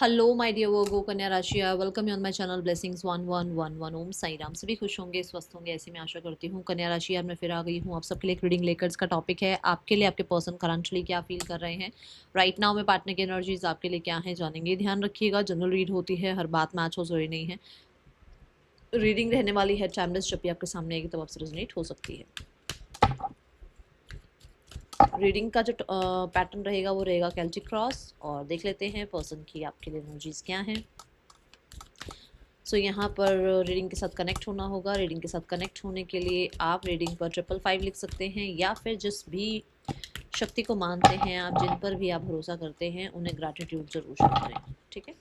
Hello my dear वर्गो कन्या राशि, welcome you on my channel blessings 1111। ओम साई राम। सभी खुश होंगे, स्वस्थ होंगे, ऐसी मैं आशा करती हूँ। कन्या राशि यार मैं फिर आ गई हूँ आप सबके लिए एक रीडिंग लेकर। इसका टॉपिक है आपके लिए आपके पर्सन करंटली क्या फील कर रहे हैं राइट नाउ में। पार्टनर की एनर्जीज आपके लिए क्या है जानेंगे। ध्यान रखिएगा, जनरल रीड होती है, हर बात मैच हो जरूरी नहीं है। रीडिंग रहने वाली है टाइमलेस, जब भी आपके सामने आएगी तब आपसे रेजोनेट हो सकती है। रीडिंग का जो पैटर्न रहेगा वो रहेगा कैल्टिक क्रॉस। और देख लेते हैं पर्सन की आपके लिए एनर्जीज क्या हैं। सो यहाँ पर रीडिंग के साथ कनेक्ट होना होगा। रीडिंग के साथ कनेक्ट होने के लिए आप रीडिंग पर 555 लिख सकते हैं, या फिर जिस भी शक्ति को मानते हैं आप, जिन पर भी आप भरोसा करते हैं, उन्हें ग्रैटिट्यूड जरूर शो करें। ठीक है,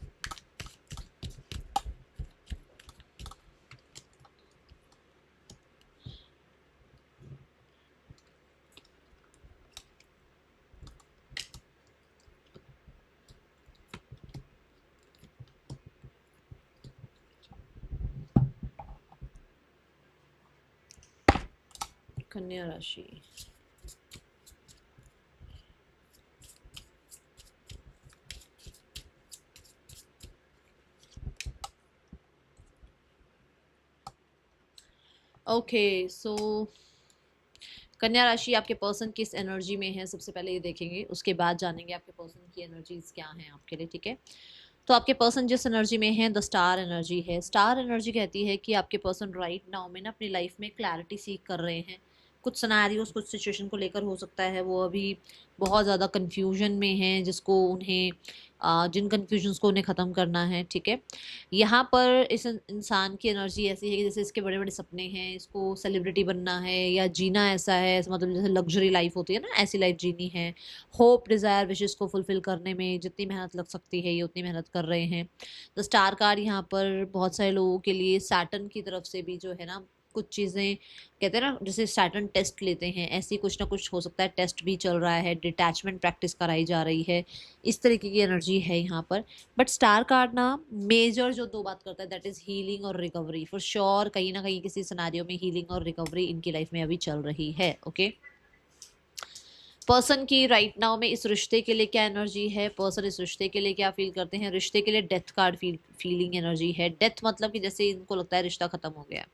कन्या राशि। ओके सो कन्या राशि आपके पर्सन किस एनर्जी में है, सबसे पहले ये देखेंगे, उसके बाद जानेंगे आपके पर्सन की एनर्जीज क्या हैं आपके लिए। ठीक है, तो आपके पर्सन जिस एनर्जी में है द स्टार एनर्जी है। स्टार एनर्जी कहती है कि आपके पर्सन राइट नाउ में ना अपनी लाइफ में क्लैरिटी सीख कर रहे हैं। कुछ सिनेरियोस, कुछ सिचुएशन को लेकर हो सकता है वो अभी बहुत ज़्यादा कन्फ्यूजन में हैं, जिसको उन्हें जिन कन्फ्यूजन्स को उन्हें ख़त्म करना है। ठीक है, यहाँ पर इस इंसान की एनर्जी ऐसी है कि जैसे इसके बड़े बड़े सपने हैं, इसको सेलिब्रिटी बनना है या जीना ऐसा है, मतलब जैसे लग्जरी लाइफ होती है ना, ऐसी लाइफ जीनी है। होप, डिज़ायर, विशेस को फुलफिल करने में जितनी मेहनत लग सकती है ये उतनी मेहनत कर रहे हैं। तो स्टार कार्ड यहाँ पर बहुत सारे लोगों के लिए सैटर्न की तरफ से भी जो है ना कुछ चीज़ें, कहते हैं ना जैसे सैटर्न टेस्ट लेते हैं, ऐसी कुछ ना कुछ हो सकता है। टेस्ट भी चल रहा है, डिटैचमेंट प्रैक्टिस कराई जा रही है, इस तरीके की एनर्जी है यहाँ पर। बट स्टार कार्ड ना मेजर जो दो बात करता है दैट इज़ हीलिंग और रिकवरी। फॉर श्योर कहीं ना कहीं किसी सिनेरियो में हीलिंग और रिकवरी इनकी लाइफ में अभी चल रही है। ओके, पर्सन की राइट नाउ में इस रिश्ते के लिए क्या एनर्जी है, पर्सन इस रिश्ते के लिए क्या फील करते हैं। रिश्ते के लिए डेथ कार्ड फीलिंग एनर्जी है। डेथ मतलब कि जैसे इनको लगता है रिश्ता खत्म हो गया।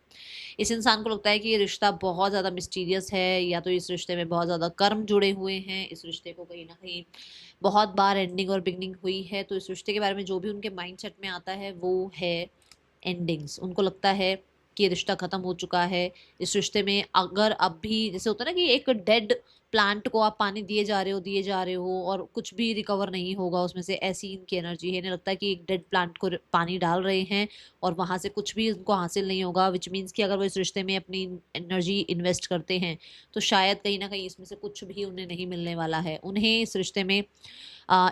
इस इंसान को लगता है कि ये रिश्ता बहुत ज़्यादा मिस्टीरियस है, या तो इस रिश्ते में बहुत ज़्यादा कर्म जुड़े हुए हैं, इस रिश्ते को कहीं ना कहीं बहुत बार एंडिंग और बिगनिंग हुई है। तो इस रिश्ते के बारे में जो भी उनके माइंडसेट में आता है वो है एंडिंग्स। उनको लगता है कि ये रिश्ता खत्म हो चुका है। इस रिश्ते में अगर अब भी जैसे होता है ना कि एक डेड प्लांट को आप पानी दिए जा रहे हो और कुछ भी रिकवर नहीं होगा उसमें से, ऐसी इनकी एनर्जी है। इन्हें लगता है कि एक डेड प्लांट को पानी डाल रहे हैं और वहां से कुछ भी उनको हासिल नहीं होगा, विच मीन्स कि अगर वो इस रिश्ते में अपनी एनर्जी इन्वेस्ट करते हैं तो शायद कहीं ना कहीं इसमें से कुछ भी उन्हें नहीं मिलने वाला है। उन्हें इस रिश्ते में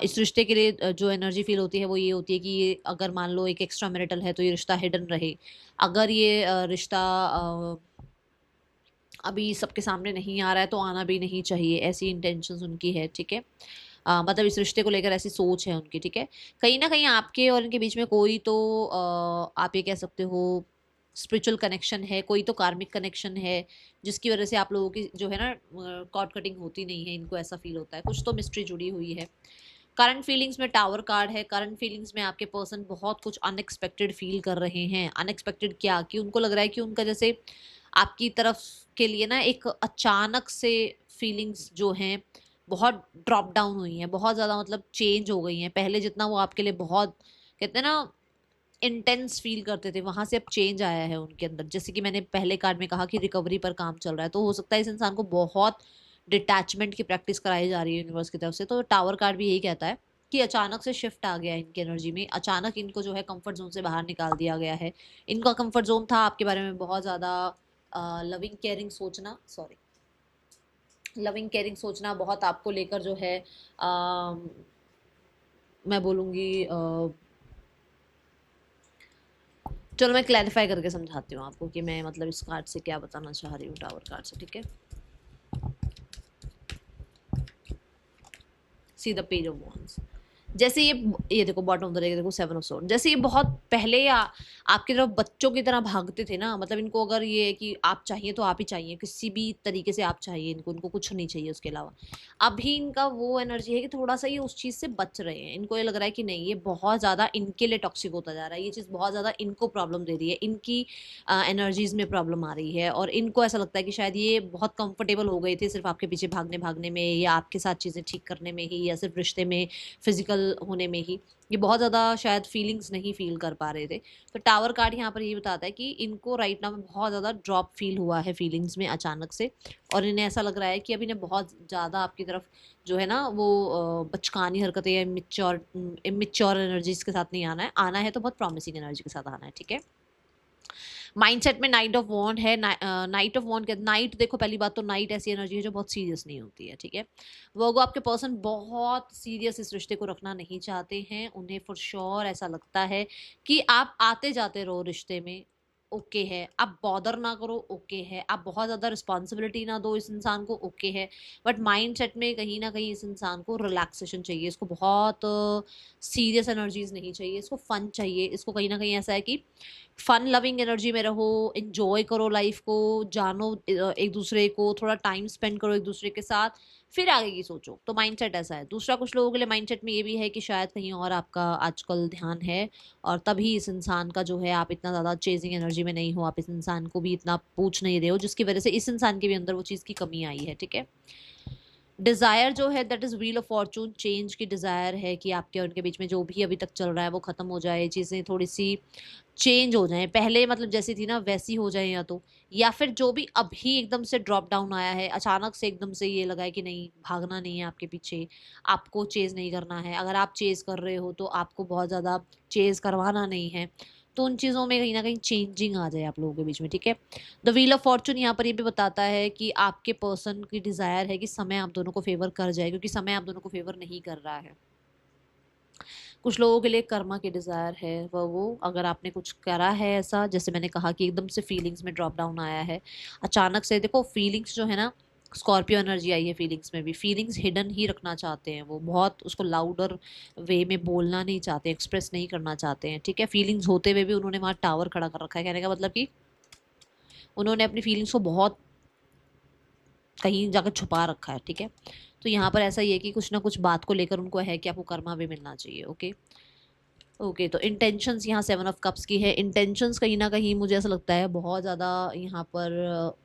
इस रिश्ते के लिए जो एनर्जी फील होती है वो ये होती है कि ये अगर मान लो एक एक्स्ट्रा मैरिटल है तो ये रिश्ता हिडन रहे। अगर ये रिश्ता अभी सबके सामने नहीं आ रहा है तो आना भी नहीं चाहिए, ऐसी इंटेंशंस उनकी है। ठीक है, मतलब इस रिश्ते को लेकर ऐसी सोच है उनकी। ठीक है, कहीं ना कहीं आपके और इनके बीच में कोई तो आप ये कह सकते हो स्पिरिचुअल कनेक्शन है, कोई तो कार्मिक कनेक्शन है, जिसकी वजह से आप लोगों की जो है ना कॉर्ड कटिंग होती नहीं है। इनको ऐसा फील होता है कुछ तो मिस्ट्री जुड़ी हुई है। करंट फीलिंग्स में टावर कार्ड है। करंट फीलिंग्स में आपके पर्सन बहुत कुछ अनएक्सपेक्टेड फील कर रहे हैं। अनएक्सपेक्टेड क्या, कि उनको लग रहा है कि उनका जैसे आपकी तरफ के लिए ना एक अचानक से फीलिंग्स जो हैं बहुत ड्रॉप डाउन हुई हैं, बहुत ज़्यादा मतलब चेंज हो गई हैं। पहले जितना वो आपके लिए बहुत, कहते हैं ना, इंटेंस फील करते थे, वहां से अब चेंज आया है उनके अंदर। जैसे कि मैंने पहले कार्ड में कहा कि रिकवरी पर काम चल रहा है, तो हो सकता है इस इंसान को बहुत डिटैचमेंट की प्रैक्टिस कराई जा रही है यूनिवर्स की तरफ से। तो टावर कार्ड भी यही कहता है कि अचानक से शिफ्ट आ गया है इनकी एनर्जी में। अचानक इनको जो है कंफर्ट जोन से बाहर निकाल दिया गया है। इनका कंफर्ट जोन था आपके बारे में बहुत ज़्यादा लविंग केयरिंग सोचना, सॉरी, लविंग केयरिंग सोचना, बहुत आपको लेकर जो है मैं बोलूँगी चलो मैं क्लैरिफाई करके समझाती हूँ आपको कि मैं मतलब इस कार्ड से क्या बताना चाह रही हूँ, टावर कार्ड से। ठीक है, see the page of wands. जैसे ये देखो बॉटम ऑफ द डेक, देखो सेवन ऑफ सोर्ड, जैसे ये बहुत पहले आपकी तरफ बच्चों की तरह भागते थे ना, मतलब इनको अगर ये है कि आप चाहिए तो आप ही चाहिए, किसी भी तरीके से आप चाहिए इनको, इनको कुछ नहीं चाहिए उसके अलावा। अभी इनका वो एनर्जी है कि थोड़ा सा ये उस चीज़ से बच रहे हैं, इनको ये लग रहा है कि नहीं ये बहुत ज़्यादा इनके लिए टॉक्सिक होता जा रहा है, ये चीज़ बहुत ज़्यादा इनको प्रॉब्लम दे रही है, इनकी एनर्जीज में प्रॉब्लम आ रही है, और इनको ऐसा लगता है कि शायद ये बहुत कंफर्टेबल हो गए थे सिर्फ आपके पीछे भागने भागने में, या आपके साथ चीज़ें ठीक करने में ही, या सिर्फ रिश्ते में फिजिकल होने में ही, ये बहुत ज़्यादा शायद फीलिंग्स नहीं फील कर पा रहे थे। तो टावर कार्ड यहाँ पर ये बताता है कि इनको राइट नाउ में बहुत ज़्यादा ड्रॉप फील हुआ है फीलिंग्स में अचानक से, और इन्हें ऐसा लग रहा है कि अब इन्हें बहुत ज़्यादा आपकी तरफ जो है ना वो बचकानी हरकतें या इमेच्योर एनर्जीज के साथ नहीं आना है, आना है तो बहुत प्रॉमिसिंग एनर्जी के साथ आना है, ठीक है। माइंडसेट में नाइट ऑफ वॉन्ड है, नाइट ऑफ वॉन्ड के नाइट, देखो पहली बात तो नाइट ऐसी एनर्जी है जो बहुत सीरियस नहीं होती है, ठीक है। वो आपके पर्सन बहुत सीरियस इस रिश्ते को रखना नहीं चाहते हैं, उन्हें फॉर श्योर ऐसा लगता है कि आप आते जाते रहो रिश्ते में, ओके है, आप बॉदर ना करो, ओके है, आप बहुत ज़्यादा रिस्पॉन्सिबिलिटी ना दो इस इंसान को, ओके है, बट माइंड सेट में कहीं ना कहीं इस इंसान को रिलैक्सेशन चाहिए, इसको बहुत सीरियस एनर्जीज नहीं चाहिए, इसको फन चाहिए, इसको कहीं ना कहीं ऐसा है कि फन लविंग एनर्जी में रहो, एंजॉय करो लाइफ को, जानो एक दूसरे को, थोड़ा टाइम स्पेंड करो एक दूसरे के साथ, फिर आगे की सोचो। तो माइंडसेट ऐसा है। दूसरा, कुछ लोगों के लिए माइंडसेट में ये भी है कि शायद कहीं और आपका आजकल ध्यान है, और तभी इस इंसान का जो है आप इतना ज़्यादा चेजिंग एनर्जी में नहीं हो, आप इस इंसान को भी इतना पूछ नहीं रहे हो, जिसकी वजह से इस इंसान के भी अंदर वो चीज़ की कमी आई है, ठीक है। डिज़ायर जो है that is wheel of Fortune, change की डिज़ायर है कि आपके और उनके बीच में जो भी अभी तक चल रहा है वो ख़त्म हो जाए, चीज़ें थोड़ी सी चेंज हो जाएँ, पहले मतलब जैसी थी ना वैसी हो जाए, या फिर जो भी अभी एकदम से ड्रॉप डाउन आया है, अचानक से एकदम से ये लगा है कि नहीं भागना नहीं है आपके पीछे, आपको चेज़ नहीं करना है, अगर आप चेज़ कर रहे हो तो आपको बहुत ज़्यादा चेज़ करवाना नहीं है, तो उन चीज़ों में कहीं न कहीं चेंजिंग आ जाए आप लोगों के बीच में, ठीक है। द व्हील ऑफ फॉर्च्यून यहाँ पर ये भी बताता है कि आपके पर्सन की डिज़ायर है कि समय आप दोनों को फ़ेवर कर जाए, क्योंकि समय आप दोनों को फ़ेवर नहीं कर रहा है। कुछ लोगों के लिए कर्मा की डिज़ायर है वो अगर आपने कुछ करा है ऐसा, जैसे मैंने कहा कि एकदम से फीलिंग्स में ड्रॉप डाउन आया है अचानक से, देखो फीलिंग्स जो है ना, स्कॉर्पियो एनर्जी आई है फीलिंग्स में भी, फीलिंग्स हिडन ही रखना चाहते हैं, वो बहुत उसको लाउडर वे में बोलना नहीं चाहते, एक्सप्रेस नहीं करना चाहते हैं, ठीक है। फीलिंग्स होते हुए भी उन्होंने वहाँ टावर खड़ा कर रखा है, कहने का मतलब कि उन्होंने अपनी फीलिंग्स को बहुत कहीं जाकर छुपा रखा है, ठीक है। तो यहाँ पर ऐसा ही है कि कुछ ना कुछ बात को लेकर उनको है कि आपको कर्मा भी मिलना चाहिए, ओके। ओके, तो इंटेंशंस यहाँ सेवन ऑफ कप्स की है। इंटेंशंस कहीं ना कहीं मुझे ऐसा लगता है बहुत ज़्यादा यहाँ पर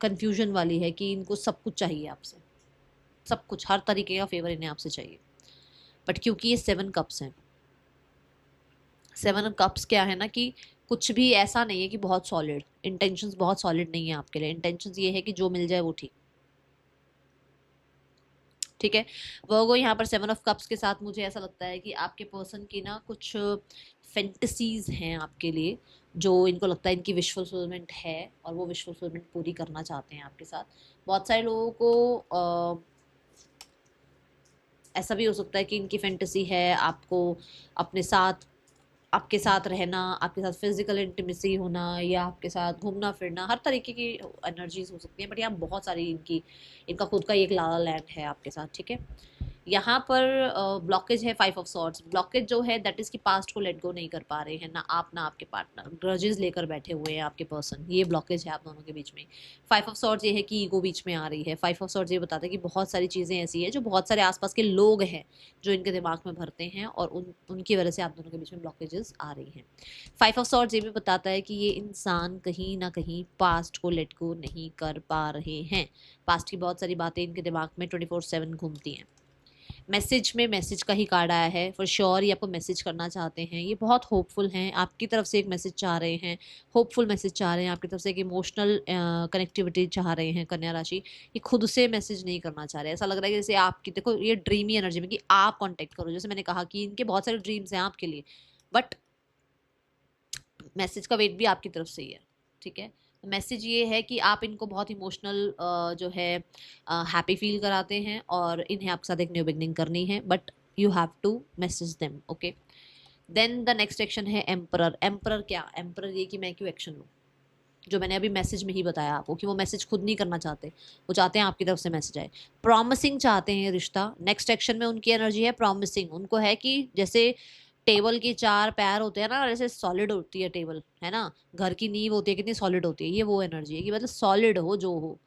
कंफ्यूजन वाली है कि इनको सब कुछ चाहिए आपसे, सब कुछ, हर तरीके का फेवर इन्हें आपसे चाहिए, बट क्योंकि ये सेवन कप्स हैं, सेवन कप्स क्या है ना कि कुछ भी ऐसा नहीं है कि बहुत सॉलिड, इंटेंशंस बहुत सॉलिड नहीं है आपके लिए, इंटेंशंस ये है कि जो मिल जाए वो ठीक, ठीक है। वर्गो यहाँ पर सेवन ऑफ कप्स के साथ मुझे ऐसा लगता है कि आपके पर्सन की ना कुछ फैंटेसीज हैं आपके लिए, जो इनको लगता है इनकी विश फुलफिलमेंट है, और वो विश फुलफिलमेंट पूरी करना चाहते हैं आपके साथ। बहुत सारे लोगों को ऐसा भी हो सकता है कि इनकी फैंटेसी है आपको अपने साथ, आपके साथ रहना, आपके साथ फिजिकल इंटीमेसी होना, या आपके साथ घूमना फिरना, हर तरीके की एनर्जीज हो सकती हैं, बट यहाँ बहुत सारी इनका खुद का एक लाला लैंड है आपके साथ, ठीक है। यहाँ पर ब्लॉकेज है फाइव ऑफ सॉर्ड्स, ब्लॉकेज जो है दैट इज की पास्ट को लेट गो नहीं कर पा रहे हैं, ना आप ना आपके पार्टनर, ग्रजेस लेकर बैठे हुए हैं आपके पर्सन, ये ब्लॉकेज है आप दोनों के बीच में। फाइव ऑफ सॉर्ड्स ये है कि ईगो बीच में आ रही है, फाइव ऑफ सॉर्ड्स ये बताता है कि बहुत सारी चीज़ें ऐसी है जो बहुत सारे आसपास के लोग हैं जो इनके दिमाग में भरते हैं, और उनकी वजह से आप दोनों के बीच में ब्लॉकेजेस आ रही हैं। फाइव ऑफ सॉर्ड्स ये भी बताता है कि ये इंसान कहीं ना कहीं पास्ट को लेट गो नहीं कर पा रहे हैं, पास्ट की बहुत सारी बातें इनके दिमाग में 24/7 घूमती हैं। मैसेज में मैसेज का ही कार्ड आया है, फॉर श्योर ये आपको मैसेज करना चाहते हैं, ये बहुत होपफुल हैं, आपकी तरफ से एक मैसेज चाह रहे हैं, होपफुल मैसेज चाह रहे हैं, आपकी तरफ से एक इमोशनल कनेक्टिविटी चाह रहे हैं कन्या राशि। ये खुद से मैसेज नहीं करना चाह रहे, ऐसा लग रहा है कि जैसे आपकी, देखो ये ड्रीमी एनर्जी में कि आप कॉन्टेक्ट करो, जैसे मैंने कहा कि इनके बहुत सारे ड्रीम्स हैं आपके लिए, बट मैसेज का वेट भी आपकी तरफ से ही है, ठीक है। मैसेज ये है कि आप इनको बहुत इमोशनल जो है हैप्पी फील कराते हैं, और इन्हें आपके साथ एक न्यू बिगनिंग करनी है, but you have to message them, okay. Then the next action है एम्परर। एम्परर क्या, एम्परर ये कि मैं क्यों एक्शन लूँ, जो मैंने अभी मैसेज में ही बताया आपको कि वो मैसेज खुद नहीं करना चाहते, वो चाहते हैं आपकी तरफ से मैसेज आए। प्रॉमिसिंग चाहते हैं रिश्ता, नेक्स्ट एक्शन में उनकी एनर्जी है प्रॉमिसिंग। उनको है कि जैसे टेबल के 4 पैर होते हैं ना, वैसे सॉलिड होती है टेबल, है ना, घर की नींव होती है कितनी सॉलिड होती है, ये वो एनर्जी है कि मतलब सॉलिड हो जो हो।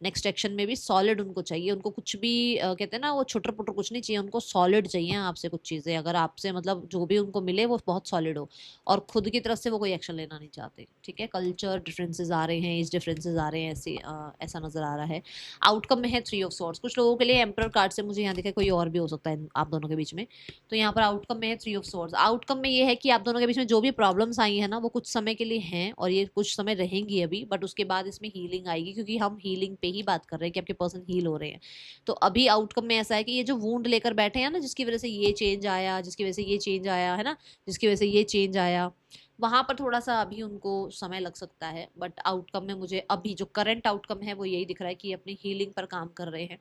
नेक्स्ट एक्शन में भी सॉलिड उनको चाहिए, उनको कुछ भी कहते हैं ना वो छुटर पुटर कुछ नहीं चाहिए, उनको सॉलिड चाहिए आपसे कुछ चीज़ें। अगर आपसे मतलब जो भी उनको मिले वो बहुत सॉलिड हो, और खुद की तरफ से वो कोई एक्शन लेना नहीं चाहते, ठीक है। कल्चर डिफरेंसेस आ रहे हैं, एज डिफरेंसेस आ रहे हैं, ऐसे ऐसा नजर आ रहा है। आउटकम में है 3 ऑफ सॉर्ड्स। कुछ लोगों के लिए एम्परर कार्ड से मुझे यहाँ दिखा, कोई और भी हो सकता है आप दोनों के बीच में। तो यहाँ पर आउटकम में है 3 ऑफ सॉर्ड्स। आउटकम में ये है कि आप दोनों के बीच में जो भी प्रॉब्लम्स आई है ना, वो कुछ समय के लिए हैं और ये कुछ समय रहेंगी अभी, बट उसके बाद इसमें हीलिंग आएगी, क्योंकि हम हीलिंग पे ही बात कर रहे हैं कि आपके पर्सन हील हो रहे हैं। तो अभी आउटकम में ऐसा है कि ये जो वूंड लेकर बैठे हैं ना, जिसकी वजह से ये चेंज आया, जिसकी वजह से ये चेंज आया है ना, जिसकी वजह से ये चेंज आया, वहां पर थोड़ा सा अभी उनको समय लग सकता है। बट आउटकम में मुझे अभी जो करंट आउटकम है वो यही दिख रहा है कि अपनी हीलिंग पर काम कर रहे हैं।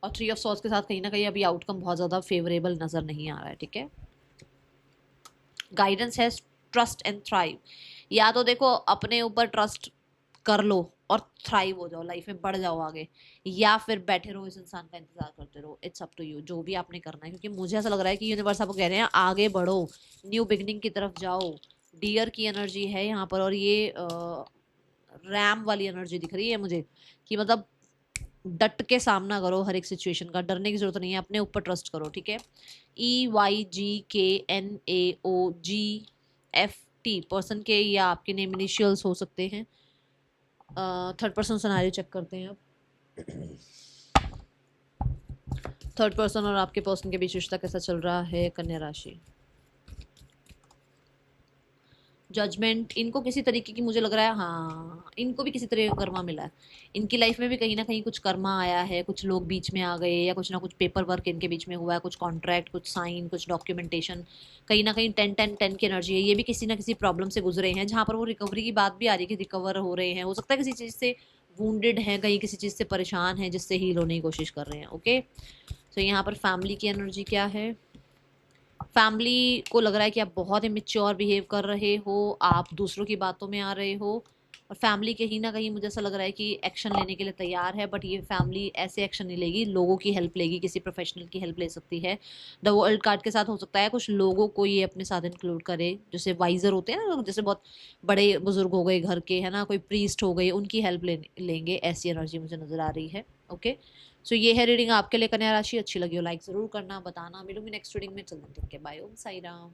और 3 ऑफ सॉर्ड्स के साथ कहीं ना कहीं अभी आउटकम बहुत ज़्यादा फेवरेबल नज़र नहीं आ रहा है, ठीक है। गाइडेंस है ट्रस्ट एंड थ्राइव। या तो देखो अपने ऊपर ट्रस्ट कर लो और थ्राइव हो जाओ, लाइफ में बढ़ जाओ आगे, या फिर बैठे रहो इस इंसान का इंतजार करते रहो। इट्स अप टू यू, जो भी आपने करना है। क्योंकि मुझे ऐसा लग रहा है कि यूनिवर्स आपको कह रहे हैं आगे बढ़ो, न्यू बिगनिंग की तरफ जाओ। डियर की एनर्जी है यहाँ पर, और ये रैम वाली एनर्जी दिख रही है मुझे कि मतलब डट के सामना करो हर एक सिचुएशन का, डरने की जरूरत नहीं है, अपने ऊपर ट्रस्ट करो, ठीक है। EYGKNAOGFT पर्सन के या आपके नेम इनिशियल्स हो सकते हैं। थर्ड पर्सन सिनेरियो चेक करते हैं अब। थर्ड पर्सन और आपके पर्सन के बीच रिश्ता कैसा चल रहा है, कन्या राशि। जजमेंट, इनको किसी तरीके की मुझे लग रहा है, हाँ इनको भी किसी तरह का कर्मा मिला है। इनकी लाइफ में भी कहीं ना कहीं कुछ कर्मा आया है, कुछ लोग बीच में आ गए, या कुछ ना कुछ पेपर वर्क इनके बीच में हुआ है, कुछ कॉन्ट्रैक्ट, कुछ साइन, कुछ डॉक्यूमेंटेशन। कहीं ना कहीं 10-10-10 की एनर्जी है। ये भी किसी ना किसी प्रॉब्लम से गुजरे हैं, जहाँ पर वो रिकवरी की बात भी आ रही है कि रिकवर हो रहे हैं। हो सकता है किसी चीज़ से वूंडेड हैं, कहीं किसी चीज़ से परेशान हैं, जिससे हील होने की कोशिश कर रहे हैं, ओके। तो यहाँ पर फैमिली की एनर्जी क्या है। फैमिली को लग रहा है कि आप बहुत इमेच्योर बिहेव कर रहे हो, आप दूसरों की बातों में आ रहे हो, और फैमिली कहीं ना कहीं मुझे ऐसा लग रहा है कि एक्शन लेने के लिए तैयार है। बट ये फैमिली ऐसे एक्शन नहीं लेगी, लोगों की हेल्प लेगी, किसी प्रोफेशनल की हेल्प ले सकती है। द वर्ल्ड कार्ड के साथ हो सकता है कुछ लोगों को ये अपने साथ इंक्लूड करे, जैसे वाइजर होते हैं ना, जैसे बहुत बड़े बुजुर्ग हो गए घर के, है ना, कोई प्रीस्ट हो गए, उनकी हेल्प लेंगे, ऐसी एनर्जी मुझे नजर आ रही है, ओके। सो ये है रीडिंग आपके लिए कन्या राशि। अच्छी लगी हो लाइक जरूर करना, बताना। मिलूंगी नेक्स्ट रीडिंग में, चलते हैं, बाय, ओम साई राम।